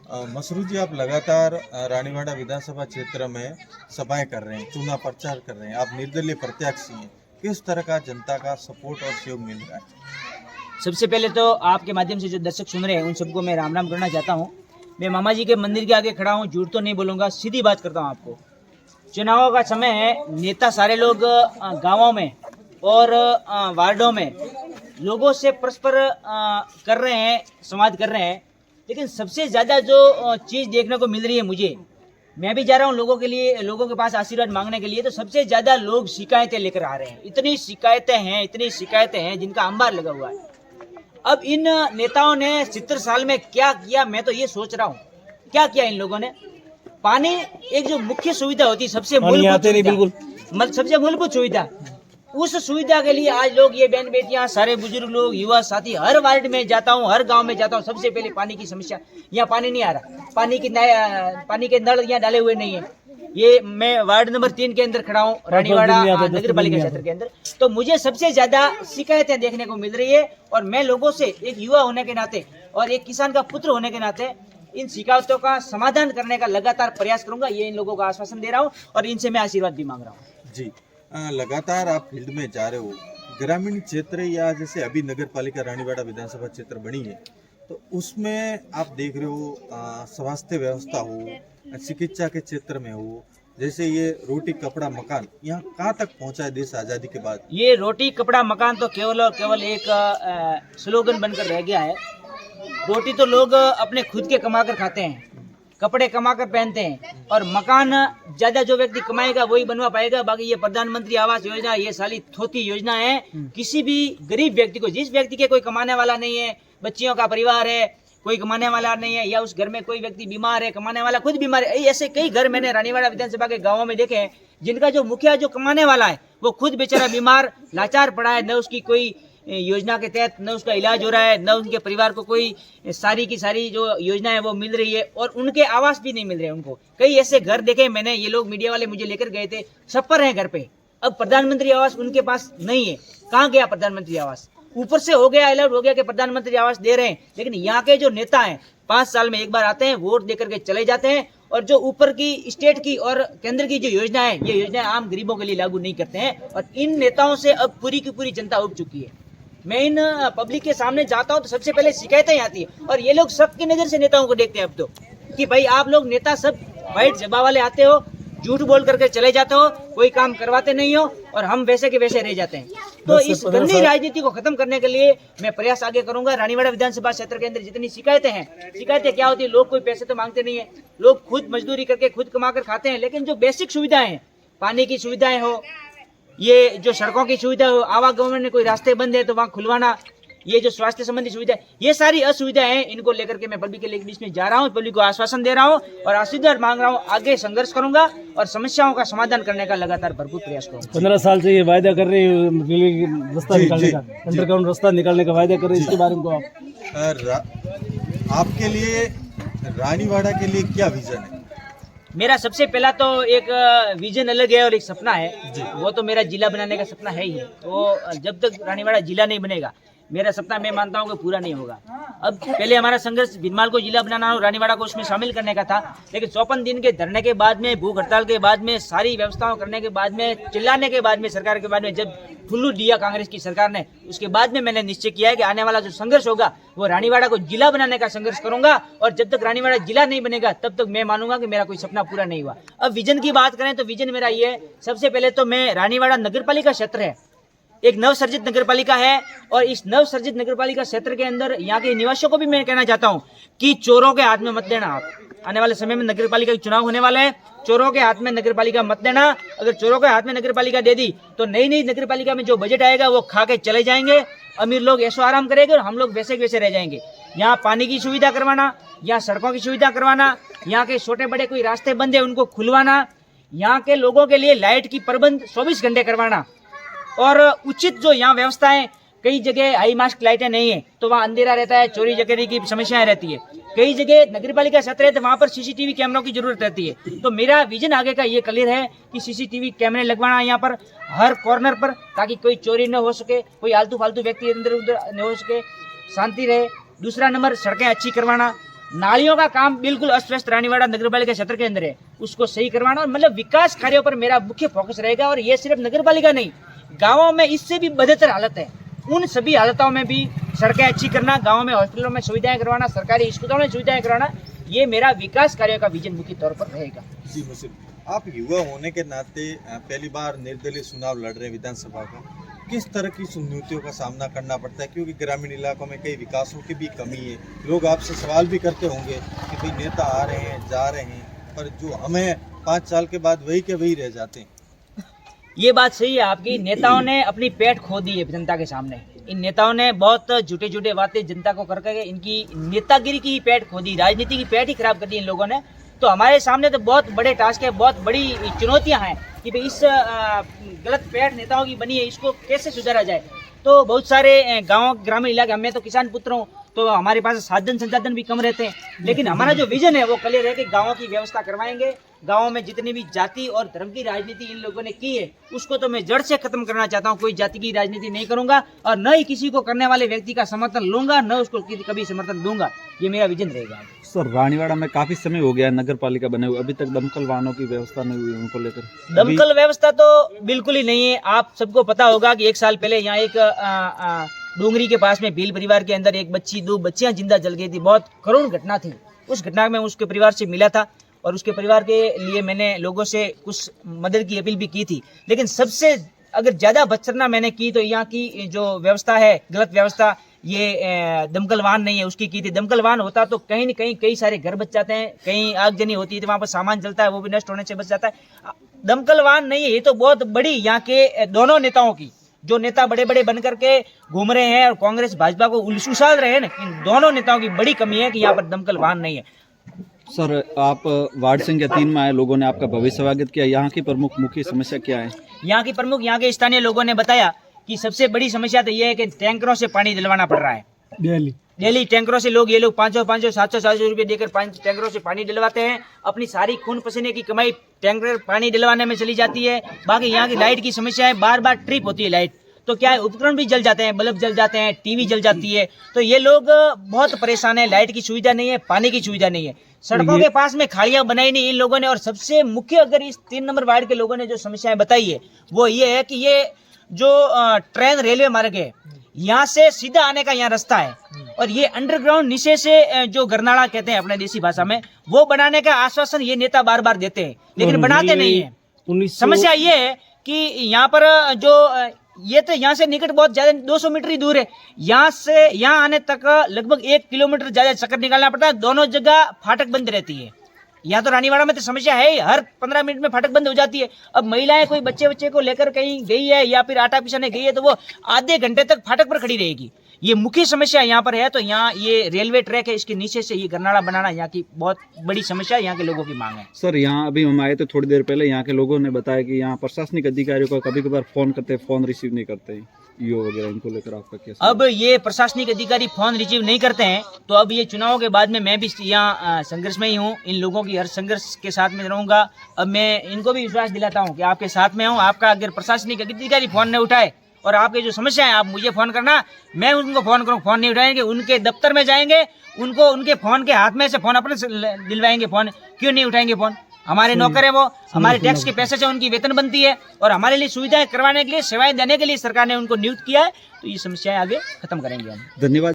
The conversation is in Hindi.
मसरूर जी, आप लगातार रानीवाड़ा विधानसभा क्षेत्र में सभाएं कर रहे हैं, चुनाव प्रचार कर रहे हैं, आप निर्दलीय प्रत्याशी हैं। किस तरह का जनता का सपोर्ट और सहयोग मिल रहा है? सबसे पहले तो आपके माध्यम से जो दर्शक सुन रहे हैं उन सबको मैं राम राम करना चाहता हूँ। मैं मामा जी के मंदिर के आगे खड़ा हूँ, झूठ तो नहीं बोलूँगा, सीधी बात करता हूँ आपको। चुनावों का समय है, नेता सारे लोग गांवों में और वार्डों में लोगों से परस्पर कर रहे हैं, संवाद कर रहे हैं। लेकिन सबसे ज़्यादा जो चीज़ देखने को मिल रही है मुझे, मैं भी जा रहा हूँ लोगों के लिए, लोगों के पास आशीर्वाद मांगने के लिए, तो सबसे ज़्यादा लोग शिकायतें लेकर आ रहे हैं। इतनी शिकायतें हैं जिनका अंबार लगा हुआ है। अब इन नेताओं ने 70 साल में क्या किया, मैं तो ये सोच रहा हूँ क्या किया इन लोगों ने। पानी एक जो मुख्य सुविधा होती है, सबसे मूलभूत सुविधा, उस सुविधा के लिए आज लोग, ये बहन बेटियां, सारे बुजुर्ग लोग, युवा साथी, हर वार्ड में जाता हूँ, हर गांव में जाता हूँ, सबसे पहले पानी की समस्या। यहाँ पानी नहीं आ रहा, पानी के नल यहाँ डाले हुए नहीं है। ये मैं वार्ड नंबर 3 के अंदर खड़ा हूँ, रानीवाड़ा नगर पालिका क्षेत्र के अंदर। तो मुझे सबसे ज्यादा शिकायतें देखने को मिल रही है और मैं लोगों से एक युवा होने के नाते और एक किसान का पुत्र होने के नाते इन शिकायतों का समाधान करने का लगातार प्रयास करूंगा। ये इन लोगों को आश्वासन दे रहा हूँ और इनसे मैं आशीर्वाद भी मांग रहा हूँ। जी, लगातार आप फील्ड में जा रहे हो, ग्रामीण क्षेत्र या जैसे अभी नगर पालिका रानीवाड़ा विधानसभा क्षेत्र बनी है, तो उसमें आप देख रहे हो स्वास्थ्य व्यवस्था हो, चिकित्सा के क्षेत्र में हो, जैसे ये रोटी कपड़ा मकान, यहाँ कहाँ तक पहुँचा है देश आज़ादी के बाद? ये रोटी कपड़ा मकान तो केवल एक स्लोगन बनकर रह गया है। रोटी तो लोग अपने खुद के कमा कर खाते हैं, कपड़े कमा कर पहनते हैं, और मकान ज्यादा जो व्यक्ति कमाएगा वही बनवा पाएगा। बाकी ये प्रधानमंत्री आवास योजना, ये साली थोथी योजना है। किसी भी गरीब व्यक्ति को, जिस व्यक्ति के कोई कमाने वाला नहीं है, बच्चियों का परिवार है, कोई कमाने वाला नहीं है, या उस घर में कोई व्यक्ति बीमार है, कमाने वाला खुद बीमार है, ऐसे कई घर मैंने रानीवाड़ा विधानसभा के गाँवों में देखे हैं जिनका जो मुखिया जो कमाने वाला है वो खुद बेचारा बीमार लाचार पड़ा है, न उसकी कोई योजना के तहत न उसका इलाज हो रहा है, न उनके परिवार को कोई सारी की सारी जो योजना है वो मिल रही है, और उनके आवास भी नहीं मिल रहे उनको। कई ऐसे घर देखे मैंने, ये लोग मीडिया वाले मुझे लेकर गए थे, छप्पर है घर पे। अब प्रधानमंत्री आवास उनके पास नहीं है, कहाँ गया प्रधानमंत्री आवास? ऊपर से हो गया, अलर्ट हो गया कि प्रधानमंत्री आवास दे रहे हैं, लेकिन यहाँ के जो नेता हैं 5 साल में एक बार आते हैं, वोट देकर के चले जाते हैं, और जो ऊपर की स्टेट की और केंद्र की जो योजना है, ये योजना आम गरीबों के लिए लागू नहीं करते हैं। और इन नेताओं से अब पूरी की पूरी जनता उब चुकी है। मैं इन पब्लिक के सामने जाता हूँ तो सबसे पहले शिकायतें आती है, और ये लोग सबकी नजर से नेताओं को देखते हैं अब तो, कि भाई आप लोग नेता सब वाइट जबा वाले आते हो, झूठ बोल करके चले जाते हो, कोई काम करवाते नहीं हो, और हम वैसे के वैसे रह जाते हैं। तो इस गंदी राजनीति को खत्म करने के लिए मैं प्रयास आगे करूंगा। रानीवाड़ा विधानसभा क्षेत्र के अंदर जितनी शिकायतें हैं, शिकायतें क्या होती है, लोग कोई पैसे तो मांगते नहीं है, लोग खुद मजदूरी करके खुद कमा कर खाते हैं, लेकिन जो बेसिक सुविधाएं, पानी की सुविधाएं हो, ये जो सड़कों की सुविधा हो, आवागमन में कोई रास्ते बंद है तो वहाँ खुलवाना, ये जो स्वास्थ्य संबंधी सुविधा है, ये सारी असुविधाएं हैं, इनको लेकर के मैं पब्लिक के बीच में जा रहा हूँ, पब्लिक को आश्वासन दे रहा हूँ और आशीर्वाद मांग रहा हूँ। आगे संघर्ष करूंगा और समस्याओं का समाधान करने का लगातार भरपूर प्रयास करूंगा। 15 साल से ये वायदा कर रही है रास्ता निकालने का, अंडरग्राउंड रास्ता निकालने का वायदा कर रही है, इसके बारे में आपके लिए रानीवाड़ा के लिए क्या विजन है? मेरा सबसे पहला तो एक विजन अलग है और एक सपना है, वो तो मेरा जिला बनाने का सपना है ही है। तो जब तक रानीवाड़ा जिला नहीं बनेगा, मेरा सपना मैं मानता हूँ कि पूरा नहीं होगा। अब पहले हमारा संघर्ष भिनमाल को जिला बनाना और रानीवाड़ा को उसमें शामिल करने का था, लेकिन 54 दिन के धरने के बाद में, भूख हड़ताल के बाद में, सारी व्यवस्थाओं करने के बाद में, चिल्लाने के बाद में, सरकार के बाद में, जब ठुल्लू दिया कांग्रेस की सरकार ने, उसके बाद में मैंने निश्चय किया है कि आने वाला जो संघर्ष होगा वो रानीवाड़ा को जिला बनाने का संघर्ष करूंगा। और जब तक रानीवाड़ा जिला नहीं बनेगा तब तक मैं मानूंगा कि मेरा कोई सपना पूरा नहीं हुआ। अब विजन की बात करें तो विजन मेरा ये है, सबसे पहले तो मैं रानीवाड़ा नगर पालिका क्षेत्र है, एक नवसर्जित नगरपालिका है, और इस नवसर्जित नगरपालिका क्षेत्र के अंदर यहाँ के निवासियों को भी मैं कहना चाहता हूँ कि चोरों के हाथ में मत देना। आप आने वाले समय में नगरपालिका के चुनाव होने वाले हैं, चोरों के हाथ में नगरपालिका मत देना। अगर चोरों के हाथ में नगरपालिका दे दी तो नई नगरपालिका में जो बजट आएगा वो खा के चले जाएंगे, अमीर लोग ऐशो आराम करेंगे और हम लोग वैसे के वैसे रह जाएंगे। यहाँ पानी की सुविधा करवाना, यहाँ सड़कों की सुविधा करवाना, यहाँ के छोटे बड़े कोई रास्ते बंद है उनको खुलवाना, यहाँ के लोगों के लिए लाइट की प्रबंध 24 घंटे करवाना, और उचित जो यहाँ व्यवस्थाएं, कई जगह हाई मास्क लाइटें नहीं है तो वहाँ अंधेरा रहता है, चोरी चकारी की समस्याएं रहती है। कई जगह नगरपालिका क्षेत्र है तो वहाँ पर सीसीटीवी कैमरों की जरूरत रहती है। तो मेरा विजन आगे का ये क्लियर है कि सीसीटीवी कैमरे लगवाना यहाँ पर हर कॉर्नर पर, ताकि कोई चोरी न हो सके, कोई आलतू फालतू व्यक्ति इधर उधर न हो सके, शांति रहे। दूसरा नंबर, सड़कें अच्छी करवाना, नालियों का काम बिल्कुल अस्त व्यस्त रानीवाड़ा नगर पालिका क्षेत्र के अंदर है, उसको सही करवाना और मतलब विकास कार्यों पर मेरा मुख्य फोकस रहेगा। और ये सिर्फ नगर पालिका नहीं, गाँवों में इससे भी बदतर हालत है, उन सभी हालतों में भी सड़कें अच्छी करना, गाँव में हॉस्पिटलों में सुविधाएं करवाना, सरकारी स्कूलों में सुविधाएं करवाना, ये मेरा विकास कार्यों का विजन मुख्य तौर पर रहेगा। जी मुसीब, आप युवा होने के नाते पहली बार निर्दलीय चुनाव लड़ रहे हैं विधानसभा का, किस तरह की चुनौतियों का सामना करना पड़ता है? क्योंकि ग्रामीण इलाकों में कई विकासों की भी कमी है, लोग आपसे सवाल भी करते होंगे कि भाई नेता आ रहे हैं जा रहे हैं, पर जो हमें 5 साल के बाद वही के वही रह जाते हैं। ये बात सही है आपकी, नेताओं ने अपनी पेट खो दी है जनता के सामने। इन नेताओं ने बहुत झूठे झूठे बातें जनता को करके इनकी नेतागिरी की ही पेट खो दी, राजनीति की पेट ही खराब कर दी इन लोगों ने। तो हमारे सामने तो बहुत बड़े टास्क है, बहुत बड़ी चुनौतियां हैं कि भाई इस गलत पेट नेताओं की बनी है, इसको कैसे सुधारा जाए। तो बहुत सारे गांव ग्रामीण इलाके, मैं तो किसान पुत्र हूँ, तो हमारे पास साधन संसाधन भी कम रहते हैं, लेकिन हमारा जो विजन है वो क्लियर है कि गाँवों की व्यवस्था करवाएंगे। गाँव में जितनी भी जाति और धर्म की राजनीति इन लोगों ने की है उसको तो मैं जड़ से खत्म करना चाहता हूँ। कोई जाति की राजनीति नहीं करूंगा और न ही किसी को करने वाले व्यक्ति का समर्थन लूंगा, न उसको कभी समर्थन दूंगा। ये मेरा विजन रहेगा। सर, रानीवाड़ा में काफी समय हो गया है नगर पालिका बने हुए, अभी तक दमकल वाहनों की व्यवस्था नहीं हुई, उनको लेकर दमकल व्यवस्था तो बिल्कुल ही नहीं है। आप सबको पता होगा कि 1 साल पहले यहाँ एक डूंगरी के पास में भील परिवार के अंदर एक बच्ची, 2 बच्चियां जिंदा जल गई थी। बहुत करुण घटना थी। उस घटना में उसके परिवार से मिला था और उसके परिवार के लिए मैंने लोगों से कुछ मदद की अपील भी की थी। लेकिन सबसे अगर ज्यादा बचना मैंने की तो यहाँ की जो व्यवस्था है, गलत व्यवस्था, ये दमकल वाहन नहीं है उसकी की थी। दमकल वाहन होता तो कहीं न कहीं कई सारे घर बच जाते हैं, कहीं आगजनी होती है तो वहाँ पर सामान जलता है, वो भी नष्ट होने से बच जाता है। दमकल वाहन नहीं है, ये तो बहुत बड़ी यहाँ के दोनों नेताओं की, जो नेता बड़े बड़े बन करके घूम रहे हैं और कांग्रेस भाजपा को उछाल रहे हैं ना, इन दोनों नेताओं की बड़ी कमी है कि यहाँ पर दमकल वाहन नहीं है। सर, आप वार्ड संख्या 3 में आए, लोगों ने आपका भव्य स्वागत किया, यहाँ की प्रमुख मुख्य समस्या क्या है? यहाँ की प्रमुख, यहाँ के स्थानीय लोगों ने बताया कि सबसे बड़ी समस्या तो ये है कि टैंकरों से पानी दिलवाना पड़ रहा है। डेली टैंकरों से लोग, ये लोग 500 700 रुपये देकर टैंकरों से पानी दिलवाते हैं। अपनी सारी खून पसीने की कमाई टैंकर पानी दिलवाने में चली जाती है। बाकी यहाँ की लाइट की समस्या है, बार बार ट्रिप होती है लाइट, तो क्या है, उपकरण भी जल जाते हैं, बल्ब जल जाते हैं, टीवी जल जाती है। तो ये लोग बहुत परेशान है, लाइट की सुविधा नहीं है, पानी की सुविधा नहीं है, सड़कों के पास में खाड़ियां बनाई नहीं इन लोगों ने। और सबसे मुख्य अगर इस 3 नंबर वार्ड के लोगों ने जो समस्याएं बताई है वो ये है कि ये जो ट्रेन रेलवे मार्ग है, यहाँ से सीधा आने का यहाँ रास्ता है और ये अंडरग्राउंड नीचे से जो गरनाड़ा कहते हैं अपने देसी भाषा में, वो बनाने का आश्वासन ये नेता बार बार देते हैं लेकिन बनाते नहीं है। समस्या ये है कि यहाँ पर जो ये तो यहाँ से निकट बहुत ज्यादा 200 मीटर ही दूर है, यहाँ से यहाँ आने तक लगभग 1 किलोमीटर ज्यादा चक्कर निकालना पड़ता है। दोनों जगह फाटक बंद रहती है। यहाँ तो रानीवाड़ा में तो समस्या है, हर 15 मिनट में फाटक बंद हो जाती है। अब महिलाएं कोई बच्चे को लेकर कहीं गई है या फिर आटा पिसाने गई है तो वो आधे घंटे तक फाटक पर खड़ी रहेगी। ये मुख्य समस्या यहाँ पर है। तो यहाँ ये रेलवे ट्रैक है, इसके नीचे से ये गरनाड़ा बनाना यहाँ की बहुत बड़ी समस्या, यहाँ के लोगों की मांग है। सर, यहाँ अभी हम आए थे थोड़ी देर पहले, यहाँ के लोगों ने बताया कि यहाँ प्रशासनिक अधिकारियों को कभी कभार फोन करते हैं, फोन रिसीव नहीं करते, ईओ वगैरह, इनको लेकर आपका क्या? अब ये प्रशासनिक अधिकारी फोन रिसीव नहीं करते हैं तो अब ये चुनाव के बाद में मैं भी यहाँ संघर्ष में ही हूँ, इन लोगों की हर संघर्ष के साथ में रहूंगा। अब मैं इनको भी विश्वास दिलाता हूँ कि आपके साथ में हूँ। आपका अगर प्रशासनिक अधिकारी फोन नहीं उठाए और आपके जो समस्या है आप मुझे फोन करना, मैं उनको फोन करूँ, फोन नहीं उठाएंगे, उनके दफ्तर में जाएंगे, उनको उनके फोन के हाथ में से फोन अपने दिलवाएंगे। फोन क्यों नहीं उठाएंगे? फोन हमारे नौकर है, वो हमारे टैक्स के पैसे से उनकी वेतन बनती है और हमारे लिए सुविधाएं करवाने के लिए, सेवाएं देने के लिए सरकार ने उनको नियुक्त किया है। तो ये समस्याएं आगे खत्म करेंगे हम। धन्यवाद।